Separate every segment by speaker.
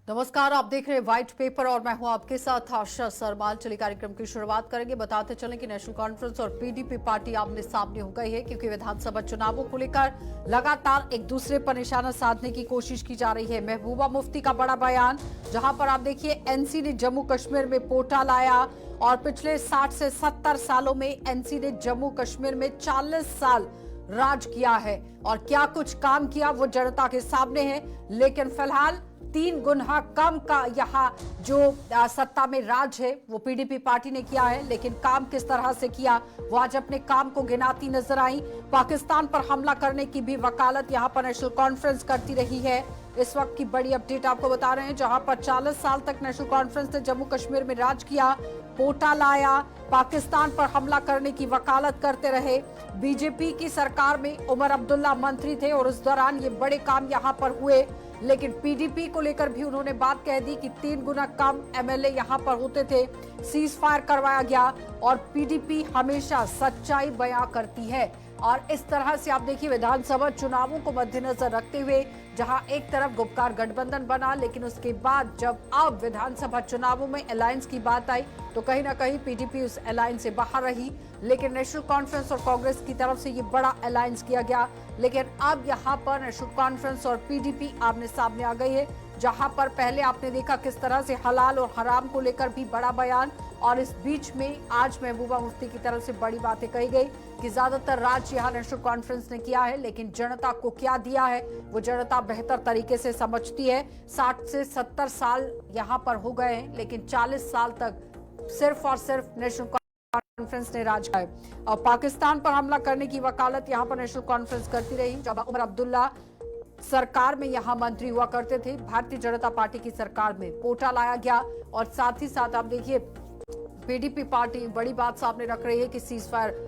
Speaker 1: नमस्कार, आप देख रहे हैं व्हाइट पेपर और मैं हूं आपके साथ आशा सरमाल। चलिए कार्यक्रम की शुरुआत करेंगे। बताते चलें कि नेशनल कॉन्फ्रेंस और पीडीपी पार्टी आमने सामने हो गई है, क्योंकि विधानसभा चुनावों को लेकर लगातार एक दूसरे पर निशाना साधने की कोशिश की जा रही है। महबूबा मुफ्ती का बड़ा बयान, जहां पर आप देखिए एनसी ने जम्मू कश्मीर में पोटा लाया और पिछले 60 से 70 सालों में एनसी ने जम्मू कश्मीर में 40 साल राज किया है और क्या कुछ काम किया वो जनता के सामने है। लेकिन फिलहाल 3 गुना कम का यहाँ जो सत्ता में राज है वो पीडीपी पार्टी ने किया है। लेकिन काम किस तरह से किया वो आज अपने काम को गिनाती नजर आई। पाकिस्तान पर हमला करने की भी वकालत यहाँ पर नेशनल कॉन्फ्रेंस करती रही है। इस वक्त की बड़ी अपडेट आपको बता रहे हैं, जहां पर 40 साल तक नेशनल कॉन्फ्रेंस ने जम्मू कश्मीर में राज किया, पोटा लाया, पाकिस्तान पर हमला करने की वकालत करते रहे। बीजेपी की सरकार में उमर अब्दुल्ला मंत्री थे और उस दौरान ये बड़े काम यहां पर हुए। लेकिन पीडीपी को लेकर भी उन्होंने बात कह दी कि 3 गुना कम एमएलए यहां पर होते थे, सीज फायर करवाया गया और पीडीपी हमेशा सच्चाई बयां करती है। और इस तरह से आप देखिए विधानसभा चुनावों को मद्देनजर रखते हुए जहां एक तरफ गुपकार गठबंधन बना, लेकिन उसके बाद जब अब विधानसभा चुनावों में अलायंस की बात आई तो कहीं ना कहीं पीडीपी उस अलायंस से बाहर रही। लेकिन नेशनल कॉन्फ्रेंस और कांग्रेस की तरफ से ये बड़ा अलायंस किया गया। लेकिन अब यहाँ पर नेशनल कॉन्फ्रेंस और पीडीपी आमने सामने आ गई है, जहां पर पहले आपने देखा किस तरह से हलाल और हराम को लेकर भी बड़ा बयान, और इस बीच में आज महबूबा मुफ्ती की तरफ से बड़ी बातें कही गई कि ज्यादातर राज यहाँ नेशनल कॉन्फ्रेंस ने किया है, लेकिन जनता को क्या दिया है वो जनता बेहतर तरीके से समझती है। 60 से 70 साल यहाँ पर हो गए हैं, लेकिन 40 साल तक सिर्फ और सिर्फ नेशनल कॉन्फ्रेंस ने राज किया है। और पाकिस्तान पर हमला करने की वकालत यहाँ पर नेशनल कॉन्फ्रेंस करती रही। जब उमर अब्दुल्ला सरकार में यहाँ मंत्री हुआ करते थे, भारतीय जनता पार्टी की सरकार में पोटा लाया गया और साथ ही साथ आप देखिए पीडीपी पार्टी बड़ी बात सामने रख रही है कि सीज फायर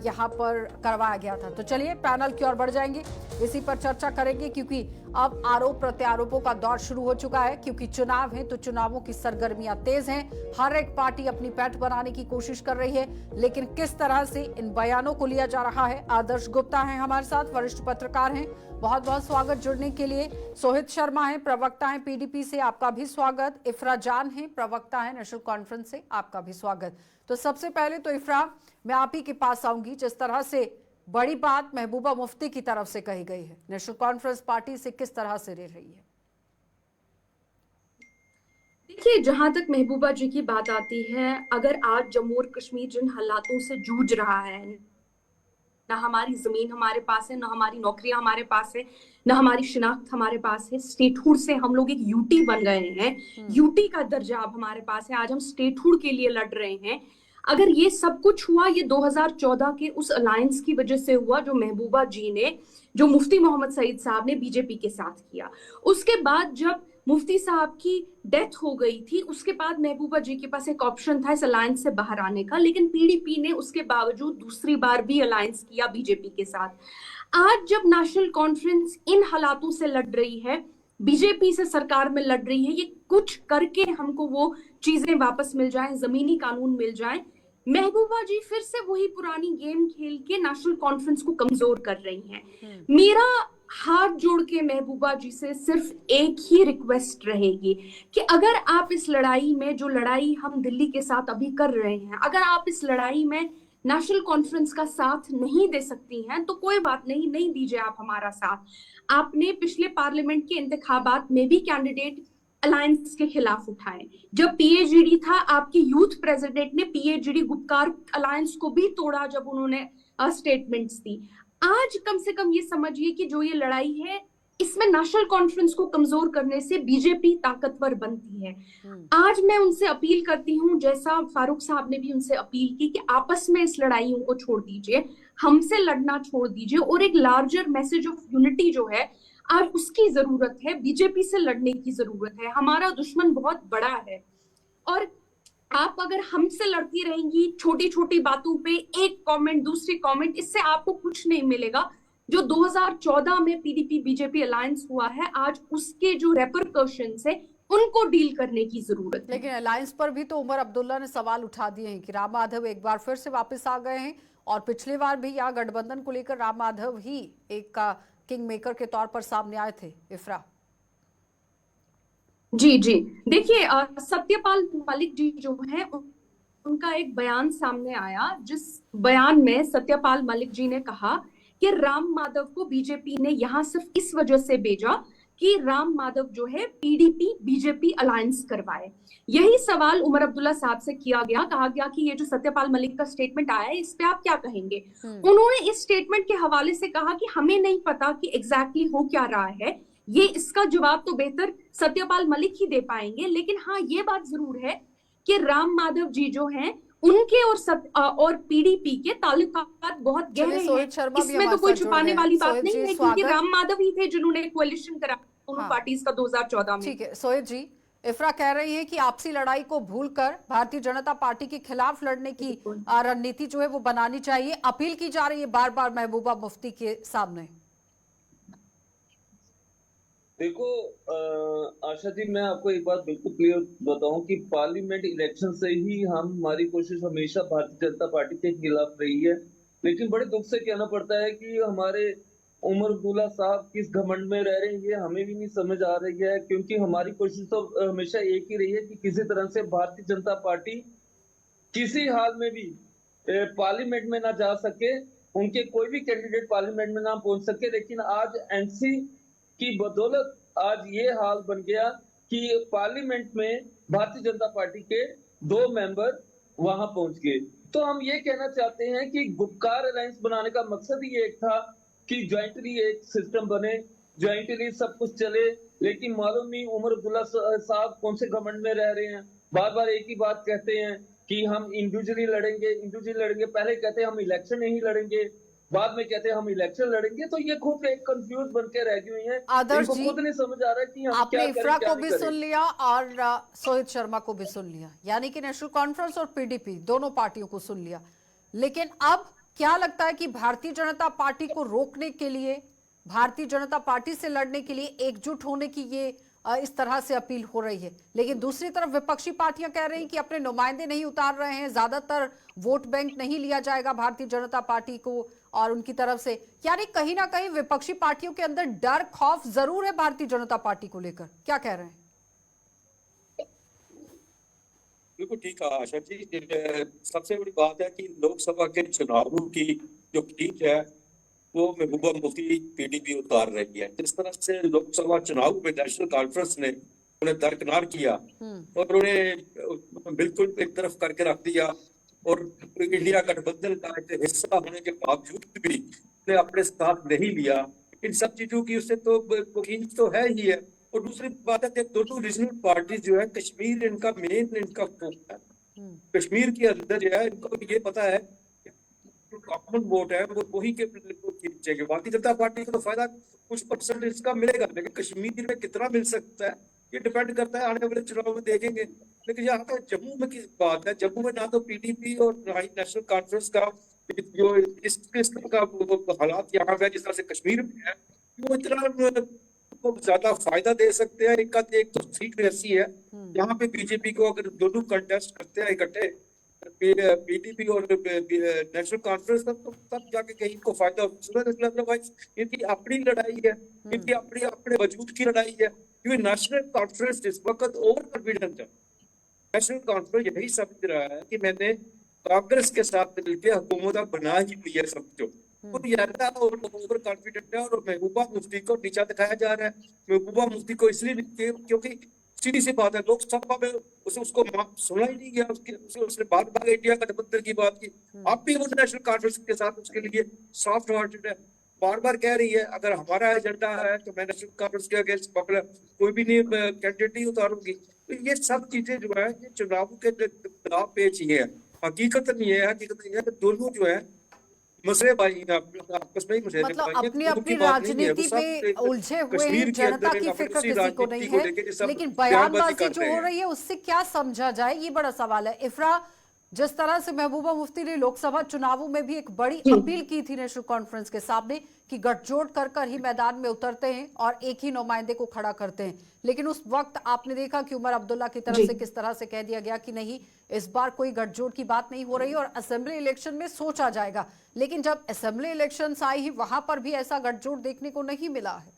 Speaker 1: यहाँ पर करवाया गया था। तो चलिए पैनल की ओर बढ़ जाएंगे, इसी पर चर्चा करेंगे, क्योंकि अब आरोप प्रत्यारोपों का दौर शुरू हो चुका है। क्योंकि चुनाव है तो चुनावों की सरगर्मियां तेज हैं, हर एक पार्टी अपनी पैठ बनाने की कोशिश कर रही है। लेकिन किस तरह से इन बयानों को लिया जा रहा है, आदर्श गुप्ता हैं हमारे साथ, वरिष्ठ पत्रकार हैं, बहुत बहुत स्वागत जुड़ने के लिए। सोहित शर्मा हैं, प्रवक्ता हैं पीडीपी से, आपका भी स्वागत। इफ्रा जान हैं, प्रवक्ता हैं नेशनल कॉन्फ्रेंस से, आपका भी स्वागत। तो सबसे पहले तो इफ्रा, मैं आप ही के पास आऊंगी। जिस तरह से बड़ी बात महबूबा मुफ्ती की तरफ से कही गई है, नेशनल कॉन्फ्रेंस पार्टी से किस तरह से ले रही है?
Speaker 2: देखिए, जहां तक महबूबा जी की बात आती है, अगर आज जम्मू और कश्मीर जिन हालातों से जूझ रहा है, ना हमारी जमीन हमारे पास है, ना हमारी नौकरियां हमारे पास है, ना हमारी शिनाख्त हमारे पास है, स्टेटहुड से हम लोग एक यूटी बन गए हैं, यूटी का दर्जा अब हमारे पास है, आज हम स्टेटहुड के लिए लड़ रहे हैं। अगर ये सब कुछ हुआ, ये 2014 के उस अलायंस की वजह से हुआ जो महबूबा जी ने, जो मुफ्ती मोहम्मद सईद साहब ने बीजेपी के साथ किया। उसके बाद जब मुफ्ती साहब की डेथ हो गई थी, उसके बाद महबूबा जी के पास एक ऑप्शन था इस अलायंस से बाहर आने का, लेकिन पीडीपी ने उसके बावजूद दूसरी बार भी अलायंस किया बीजेपी के साथ। आज जब नेशनल कॉन्फ्रेंस इन हालातों से लड़ रही है, बीजेपी से सरकार में लड़ रही है, ये कुछ करके हमको वो चीजें वापस मिल जाएं, जमीनी कानून मिल जाएं, महबूबा जी फिर से वही पुरानी गेम खेल के नेशनल कॉन्फ्रेंस को कमजोर कर रही हैं। मेरा हाथ जोड़ के महबूबा जी से सिर्फ एक ही रिक्वेस्ट रहेगी कि अगर आप इस लड़ाई में, जो लड़ाई हम दिल्ली के साथ अभी कर रहे हैं, अगर आप इस लड़ाई में नेशनल कॉन्फ्रेंस का साथ नहीं दे सकती हैं तो कोई बात नहीं, नहीं दीजिए आप हमारा साथ। आपने पिछले पार्लियामेंट के इंतखाबात में भी कैंडिडेट अलायंस के खिलाफ उठाए। जब पीएचडी था, आपके यूथ प्रेसिडेंट ने पीएचडी गुपकार अलायंस को भी तोड़ा जब उन्होंने स्टेटमेंट्स दी। आज कम से कम ये समझिए कि जो ये लड़ाई है, इसमें नेशनल कॉन्फ्रेंस को कमजोर करने से बीजेपी ताकतवर बनती है। आज मैं उनसे अपील करती हूँ, जैसा फारूक साहब ने भी उनसे अपील की, कि आपस में इस लड़ाइयों को छोड़ दीजिए, हमसे लड़ना छोड़ दीजिए और एक लार्जर मैसेज ऑफ यूनिटी जो है आज उसकी जरूरत है। बीजेपी से लड़ने की जरूरत है, हमारा दुश्मन बहुत बड़ा है। और आप अगर हमसे लड़ती रहेंगी छोटी छोटी बातों पे, एक कमेंट दूसरी कमेंट, इससे आपको कुछ नहीं मिलेगा। जो 2014 में पीडीपी बीजेपी अलायंस हुआ है, आज उसके जो रेपरकशंस है उनको डील करने की जरूरत है।
Speaker 1: लेकिन अलायंस पर भी तो उमर अब्दुल्ला ने सवाल उठा दिए हैं कि राम माधव एक बार फिर से वापस आ गए हैं, और पिछली बार भी यहाँ गठबंधन को लेकर राम माधव ही एक किंग मेकर के तौर पर सामने आए थे। इफ्रा,
Speaker 2: जी जी। देखिए, सत्यपाल मलिक जी जो हैं उनका एक बयान सामने आया, जिस बयान में सत्यपाल मलिक जी ने कहा कि राम माधव को बीजेपी ने यहां सिर्फ इस वजह से भेजा कि राम माधव जो है पीडीपी बीजेपी अलायंस करवाए। यही सवाल उमर अब्दुल्ला साहब से किया गया। कहा गया कि ये जो सत्यपाल मलिक का स्टेटमेंट आया है, इस पे आप क्या कहेंगे।
Speaker 1: हम्म।
Speaker 2: उन्होंने इस स्टेटमेंट के हवाले से कहा कि हमें नहीं पता कि एग्जैक्टली हो क्या रहा है, ये इसका जवाब तो बेहतर सत्यपाल मलिक ही दे पाएंगे। लेकिन हाँ, ये बात जरूर है कि राम माधव जी जो हैं उनके और पीडीपी के ताल्लुकात बहुत
Speaker 1: चलिए,
Speaker 2: गहरे हैं।
Speaker 1: सोहित शर्मा भी
Speaker 2: इसमें तो
Speaker 1: हमारे
Speaker 2: कोई
Speaker 1: साथ जुड़
Speaker 2: छुपाने
Speaker 1: गए हैं।
Speaker 2: वाली बात
Speaker 1: सोहित
Speaker 2: नहीं
Speaker 1: जी,
Speaker 2: है, क्योंकि
Speaker 1: स्वागत।
Speaker 2: राम माधव ही थे जिन्होंने कोalition करा दोनों
Speaker 1: हाँ,
Speaker 2: पार्टीज का 2014 में।
Speaker 1: ठीक है सोहित जी। इफ्रा कह रही है कि आपसी लड़ाई को भूलकर भारतीय जनता पार्टी के खिलाफ लड़ने की
Speaker 2: बिल्कुल।
Speaker 1: रणनीति जो है वो बनानी चाहिए, अपील की जा रही है बार बार महबूबा मुफ्ती के सामने।
Speaker 3: देखो, आशा जी, मैं आपको एक बात बिल्कुल क्लियर बताऊं कि पार्लियामेंट इलेक्शन से ही हमारी कोशिश हमेशा भारतीय जनता पार्टी के खिलाफ रही है। लेकिन बड़े दुख से कहना पड़ता है कि हमारे उमर अब्दुल्ला साहब किस घमंड में रह रहे हैं, ये हमें भी नहीं समझ आ रही है। क्योंकि हमारी कोशिश तो हमेशा एक ही रही है कि किसी तरह से भारतीय जनता पार्टी किसी हाल में भी पार्लियामेंट में ना जा सके, उनके कोई भी कैंडिडेट पार्लियामेंट में ना पहुंच सके। लेकिन आज एनसी की बदौलत आज ये हाल बन गया कि पार्लियामेंट में भारतीय जनता पार्टी के 2 मेंबर वहां पहुंच गए। तो हम ये कहना चाहते हैं कि गुपकार अलायंस बनाने का मकसद ही एक था कि ज्वाइंटली एक सिस्टम बने, ज्वाइंटली सब कुछ चले। लेकिन मालूम नहीं उमर अब्दुल्ला साहब कौन से घमंड में रह रहे हैं। बार बार एक ही बात कहते हैं कि हम इंडिविजुअली लड़ेंगे। पहले कहते हैं हम इलेक्शन नहीं लड़ेंगे, बाद में कहते हैं हम इलेक्शन लड़ेंगे। तो ये खुद एक कंफ्यूज बन के रह गई हैं।
Speaker 1: आदर्श
Speaker 3: इनको
Speaker 1: जी,
Speaker 3: खुद नहीं समझ आ रहा कि हम
Speaker 1: आपने
Speaker 3: क्या
Speaker 1: इफ्रा
Speaker 3: करें क्या
Speaker 1: को
Speaker 3: नहीं
Speaker 1: भी
Speaker 3: करें।
Speaker 1: सुन लिया और सोहित शर्मा को भी सुन लिया, यानी कि नेशनल कॉन्फ्रेंस और पीडीपी दोनों पार्टियों को सुन लिया। लेकिन अब क्या लगता है कि भारतीय जनता पार्टी को रोकने के लिए, भारतीय जनता पार्टी से लड़ने के लिए एकजुट होने की ये इस तरह से अपील हो रही है। लेकिन दूसरी तरफ विपक्षी पार्टियां कह रही हैं कि अपने नुमाइंदे नहीं उतार रहे हैं, ज्यादातर वोट बैंक नहीं लिया जाएगा भारतीय जनता पार्टी को और उनकी तरफ से। यानी कहीं ना कहीं विपक्षी पार्टियों के अंदर डर खौफ जरूर है भारतीय जनता पार्टी को लेकर। क्या कह रहे हैं?
Speaker 4: बिल्कुल ठीक कहा आशा जी। सबसे बड़ी बात है कि लोकसभा के चुनावों की जो खींच है वो महबूबा मुफ्ती पीडीपी उतार रही है। जिस तरह से लोकसभा चुनाव में नेशनल कॉन्फ्रेंस ने उन्हें दरकिनार किया और उन्हें बिल्कुल एक तरफ करके रख दिया, और इंडिया गठबंधन का एक हिस्सा होने के बावजूद भी उन्हें अपने साथ नहीं लिया। इन सब चीजों की उससे तो खींच तो है ही है। और दूसरी बात है कि दोनों रीजनल पार्टी जो है, कश्मीर इनका मेन इनका फोकस है। कश्मीर के अंदर जो है इनको ये पता है जो कॉमन वोट है वो वही के खींचेंगे। भारतीय जनता पार्टी को तो फायदा कुछ परसेंट इसका मिलेगा, लेकिन कश्मीर में कितना मिल सकता है ये डिपेंड करता है, आने वाले चुनाव में देखेंगे। लेकिन यहाँ तो जम्मू में की बात है, जम्मू में ना तो पीडीपी और ना ही नेशनल कॉन्फ्रेंस का जो इस किस्म का हालात यहाँ पे जिस तरह से कश्मीर में है, वो इतना को ज्यादा फायदा दे सकते हैं। एक तो सीट ऐसी है यहाँ पे बीजेपी को अगर दोनों कंटेस्ट करते हैं इकट्ठे, पीडीपी और नेशनल कॉन्फ्रेंस, तो तब जाके कहीं को फायदा होगा। इनकी अपनी लड़ाई है, इनकी अपनी अपने वजूद की लड़ाई है। क्योंकि नेशनल कॉन्फ्रेंस इस वक्त ओवर कॉन्फिडेंट है। नेशनल कॉन्फ्रेंस यही समझ रहा है कि मैंने कांग्रेस के साथ मिलकर हुकूमत बना ही ली है, समझो। तो ज्यादा ओवर कॉन्फिडेंट है और महबूबा मुफ्ती को नीचा दिखाया जा रहा है। महबूबा मुफ्ती को इसलिए क्योंकि सीधी सी बात है, लोकसभा में उसको सुना ही नहीं गया। उसने बार बार इंडिया गठबंधन की बात की। अब भी वो नेशनल कॉन्फ्रेंस के साथ उसके लिए सॉफ्ट हार्टेड है, बार बार कह रही है अगर हमारा एजेंडा है तो मैं नेशनल कॉन्फ्रेंस के अगेंस्ट कोई भी नहीं कैंडिडेट नहीं उतारूंगी। तो ये सब चीजें जो है ये चुनाव के दाव पेच ही है। हकीकत नहीं है, हकीकत नहीं है कि दोनों जो है मसले भाई आपस में ही मुझे
Speaker 1: मतलब अपनी अपनी राजनीति पे उलझे हुए हैं, जनता की फिक्र किसी को नहीं है। लेकिन बयानबाजी जो हो रही है उससे क्या समझा जाए, ये बड़ा सवाल है। इफ्रा, जिस तरह से महबूबा मुफ्ती ने लोकसभा चुनावों में भी एक बड़ी अपील की थी नेशनल कॉन्फ्रेंस के सामने कि गठजोड़ कर ही मैदान में उतरते हैं और एक ही नुमाइंदे को खड़ा करते हैं, लेकिन उस वक्त आपने देखा कि उमर अब्दुल्ला की तरफ से किस तरह से कह दिया गया कि नहीं, इस बार कोई गठजोड़ की बात नहीं हो रही और असेंबली इलेक्शन में सोचा जाएगा। लेकिन जब असेंबली इलेक्शन आई ही वहां पर भी ऐसा गठजोड़ देखने को नहीं मिला है।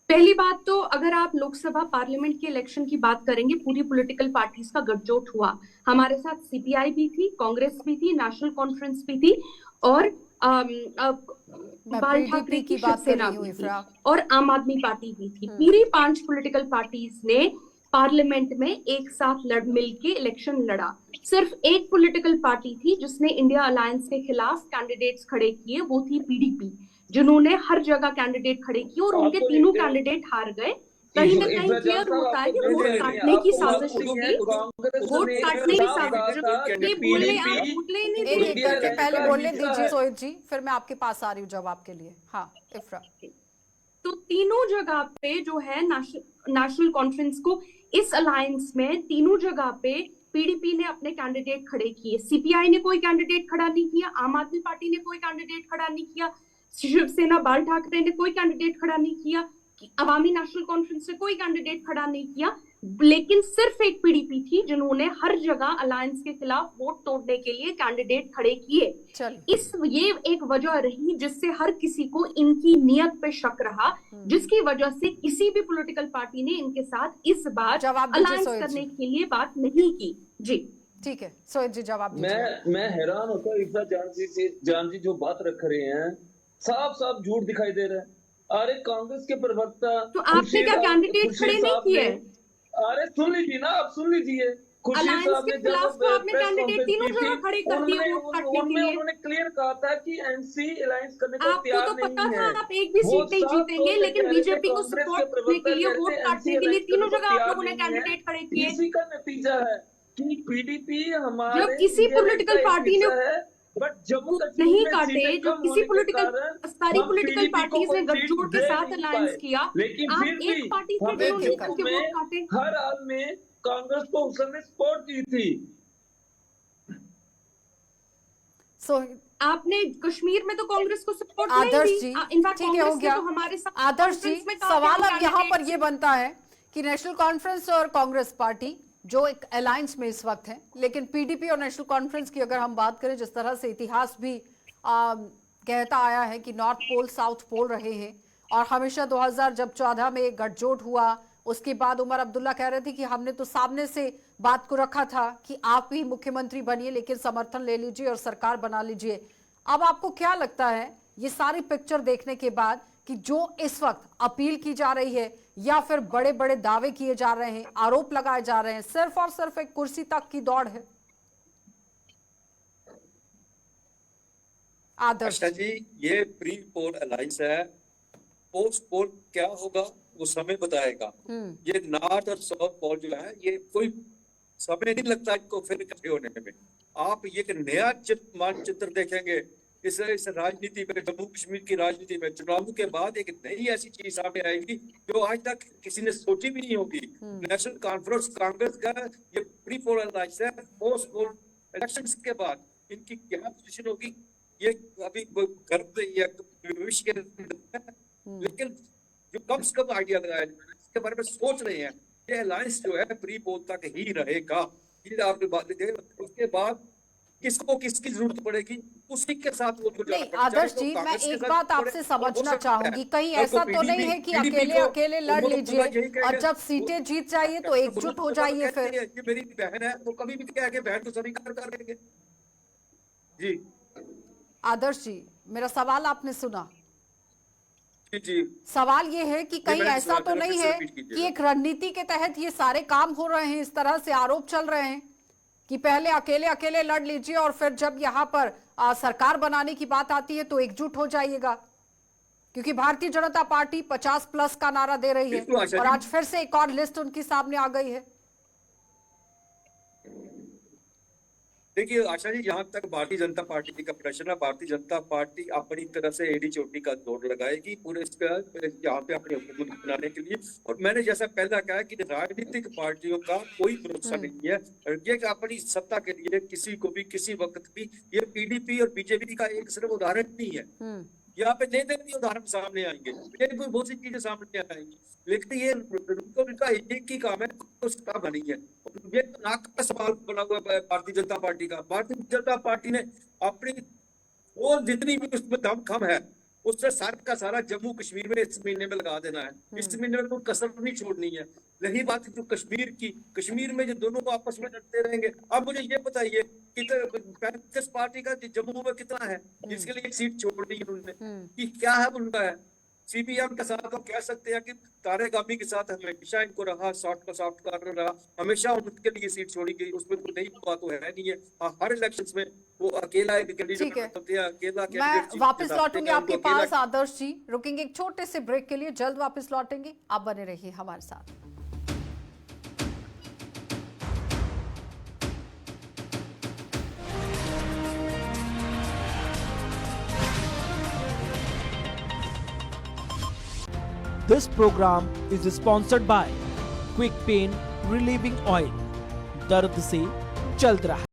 Speaker 2: पहली बात तो अगर आप लोकसभा पार्लियामेंट के इलेक्शन की बात करेंगे, पूरी पॉलिटिकल पार्टीज का गठजोड़ हुआ। हमारे साथ सीपीआई भी थी, कांग्रेस भी थी, नेशनल कॉन्फ्रेंस भी थी और बाल ठाकरे की शिवसेना भी थी और आम आदमी पार्टी भी थी। पूरी 5 पॉलिटिकल पार्टीज ने पार्लियामेंट में एक साथ मिलके इलेक्शन लड़ा। सिर्फ एक पॉलिटिकल पार्टी थी जिसने इंडिया अलायंस के खिलाफ कैंडिडेट्स खड़े किए, वो थी पीडीपी, जिन्होंने हर जगह कैंडिडेट खड़े किए और उनके तीनों कैंडिडेट हार गए। कहीं ना कहीं क्लियर होता है कि वोट काटने की साजिश थी, वोट काटने की साजिश। ये बोलने आप मुतले नहीं
Speaker 1: एक
Speaker 2: थे।
Speaker 1: करके पहले बोलने दीजिए सोहित जी, फिर मैं आपके पास आ रही हूँ जवाब के लिए। हाँ इफ्रा।
Speaker 2: तो तीनों जगह पे जो है नेशनल कॉन्फ्रेंस को, इस अलायंस में तीनों जगह पे पीडीपी ने अपने कैंडिडेट खड़े किए। सीपीआई ने कोई कैंडिडेट खड़ा नहीं किया, आम आदमी पार्टी ने कोई कैंडिडेट खड़ा नहीं किया, शिवसेना बाल ठाकरे ने कोई कैंडिडेट खड़ा नहीं किया, अवामी नेशनल कॉन्फ्रेंस ने कोई कैंडिडेट खड़ा नहीं किया। लेकिन सिर्फ एक पीडीपी थी जिन्होंने हर जगह अलायंस के खिलाफ वोट तोड़ने के लिए कैंडिडेट खड़े किए। ये एक वजह रही जिससे हर किसी को इनकी नियत पे शक रहा, जिसकी वजह से किसी भी पॉलिटिकल पार्टी ने इनके साथ इस बार अलायंस करने के लिए बात नहीं की। जी
Speaker 1: ठीक है सोहित जी, जवाब दीजिए।
Speaker 3: मैं हैरान होता हूँ इफ्रा जान जी जो बात रख रहे हैं, साफ साफ झूठ दिखाई दे रहा है। अरे कांग्रेस के प्रवक्ता
Speaker 2: तो आपने क्या कैंडिडेट खड़े नहीं किए?
Speaker 3: अरे सुन लीजिए ना, आप सुन लीजिए।
Speaker 2: अलायंस के खिलाफ तो आपने कैंडिडेट तीनों जगह खड़े कर दिए वोट काटने के लिए।
Speaker 3: उन्होंने क्लियर कहा था कि एनसी अलायंस करने को
Speaker 2: आपको
Speaker 3: तैयार
Speaker 2: तो
Speaker 3: नहीं
Speaker 2: पता था
Speaker 3: है।
Speaker 2: आप एक भी सीट नहीं जीतेंगे, लेकिन बीजेपी को सपोर्ट करने के लिए, वोट काटने के लिए तीनों जगह आप लोगों ने कैंडिडेट खड़े किए।
Speaker 3: इसी का नतीजा है कि पीडीपी हमारे
Speaker 2: जब किसी पॉलिटिकल पार्टी ने
Speaker 3: बट जम्मू
Speaker 2: नहीं काटे, जो किसी सारी पॉलिटिकल पार्टीज ने गठजोड़ के साथ अलायंस किया,
Speaker 3: लेकिन
Speaker 2: आप
Speaker 3: फिर
Speaker 2: एक पार्टी से विरोधी करके वोट काटे।
Speaker 3: हर हाल में कांग्रेस को उस समय सपोर्ट की थी।
Speaker 2: आपने कश्मीर में तो कांग्रेस को सपोर्ट
Speaker 1: आदर्श
Speaker 2: नहीं
Speaker 1: जी,
Speaker 2: दी। इनफैक्ट
Speaker 1: ठीक है, हो गया।
Speaker 2: तो हमारे साथ
Speaker 1: आदर्श जी, सवाल अब यहाँ पर ये बनता है कि नेशनल कॉन्फ्रेंस और कांग्रेस पार्टी जो एक अलायंस में इस वक्त है, लेकिन पीडीपी और नेशनल कॉन्फ्रेंस की अगर हम बात करें, जिस तरह से इतिहास भी कहता आया है कि नॉर्थ पोल साउथ पोल रहे हैं, और हमेशा 2014 में एक गठजोड़ हुआ, उसके बाद उमर अब्दुल्ला कह रहे थे कि हमने तो सामने से बात को रखा था कि आप ही मुख्यमंत्री बनिए, लेकिन समर्थन ले लीजिए और सरकार बना लीजिए। अब आपको क्या लगता है ये सारी पिक्चर देखने के बाद कि जो इस वक्त अपील की जा रही है या फिर बड़े बड़े दावे किए जा रहे हैं, आरोप लगाए जा रहे हैं, सिर्फ और सिर्फ एक कुर्सी तक की दौड़ है? आदर्श
Speaker 4: जी, ये प्री पोल अलायंस है, पोस्ट पोल क्या होगा वो समय बताएगा। ये नॉर्थ और साउथ पोल जो है, ये कोई समय नहीं लगता इनको फिर इकट्ठे होने में। आप ये एक नया मानचित्र देखेंगे इस राजनीति में, जम्मू कश्मीर की राजनीति में चुनावों के बाद एक नई ऐसी चीज सामने आएगी जो आज तक किसी ने सोची भी नहीं होगी। नेशनल कॉन्फ्रेंस कांग्रेस का ये प्री पोल अलायंस है, पोस्ट पोल इलेक्शंस के बाद इनकी क्या पोजीशन होगी ये अभी गर्व या भविष्य के, लेकिन जो कम से कम आइडिया लगाया इसके बारे में सोच रहे हैं, ये अलायंस जो है प्री पोल तक ही रहेगा। ये आपने बात देखें, उसके बाद किसको किसकी जरूरत पड़ेगी उसी के साथ वो
Speaker 1: नहीं। आदर्श जी, मैं एक बात आपसे समझना चाहूंगी, कहीं ऐसा तो नहीं है कि अकेले अकेले लड़ लीजिए और जब सीटें जीत जाइए तो एकजुट हो जाइए? फिर
Speaker 4: ये मेरी बहन है, वो कभी भी कह के बहन को स्वीकार कर देंगे। जी
Speaker 1: आदर्श जी, मेरा सवाल आपने सुना?
Speaker 4: जी,
Speaker 1: सवाल ये है कि कहीं ऐसा तो नहीं है कि एक रणनीति के तहत ये सारे काम हो रहे हैं, इस तरह से आरोप चल रहे हैं कि पहले अकेले अकेले लड़ लीजिए और फिर जब यहाँ पर सरकार बनाने की बात आती है तो एकजुट हो जाइएगा? क्योंकि भारतीय जनता पार्टी 50+ का नारा दे रही है और आज फिर से एक और लिस्ट उनकी सामने आ गई है।
Speaker 4: देखिए आशा जी, जहां तक भारतीय जनता पार्टी का प्रश्न है, भारतीय जनता पार्टी अपनी तरफ से एडी चोटी का दौड़ लगाएगी पूरे इस पे यहाँ पे अपने हुकूमत बनाने के लिए। और मैंने जैसा पहला कहा कि राजनीतिक पार्टियों का कोई भरोसा नहीं है, ये अपनी सत्ता के लिए किसी को भी किसी वक्त भी, ये पीडीपी और बीजेपी का एक सिर्फ उदाहरण नहीं है, यहाँ पे नए नए उदाहरण सामने आएंगे, बहुत सी चीजें सामने आएंगी, लेकिन ये इनका एक ही काम है, सत्ता बनी है। ये नाक का सवाल बना हुआ है भारतीय जनता पार्टी का। भारतीय जनता पार्टी ने अपनी वो जितनी भी उसमें दमखम है उससे सारा का सारा जम्मू कश्मीर में इस महीने में लगा देना है। इस महीने में कोई कसर नहीं छोड़नी है। रही बात जो कश्मीर की, कश्मीर में जो दोनों को आपस में लड़ते रहेंगे। अब मुझे ये बताइए कि 35 पार्टी का जम्मू में कितना है जिसके लिए एक सीट छोड़ दी उन्होंने, कि क्या है उनका है। सीपीएम के साथ हम कह सकते हैं कि तारे गामी के साथ हमेशा इनको रहा, सॉफ्ट कार्नर रहा, हमेशा उनके लिए सीट छोड़ी गई, उसमें कोई नई बात तो है नहीं है। हर इलेक्शन में वो अकेला एक कैंडिडेट होते हैं, अकेला कैंडिडेट।
Speaker 1: मैं वापस लौटूंगी आपके पास आदर्श जी, रुकेंगे एक छोटे से ब्रेक के लिए, जल्द वापस लौटेंगे, आप बने रहिए हमारे साथ।
Speaker 5: This program is sponsored by Quick Pain Relieving Oil. दर्द से चल रहा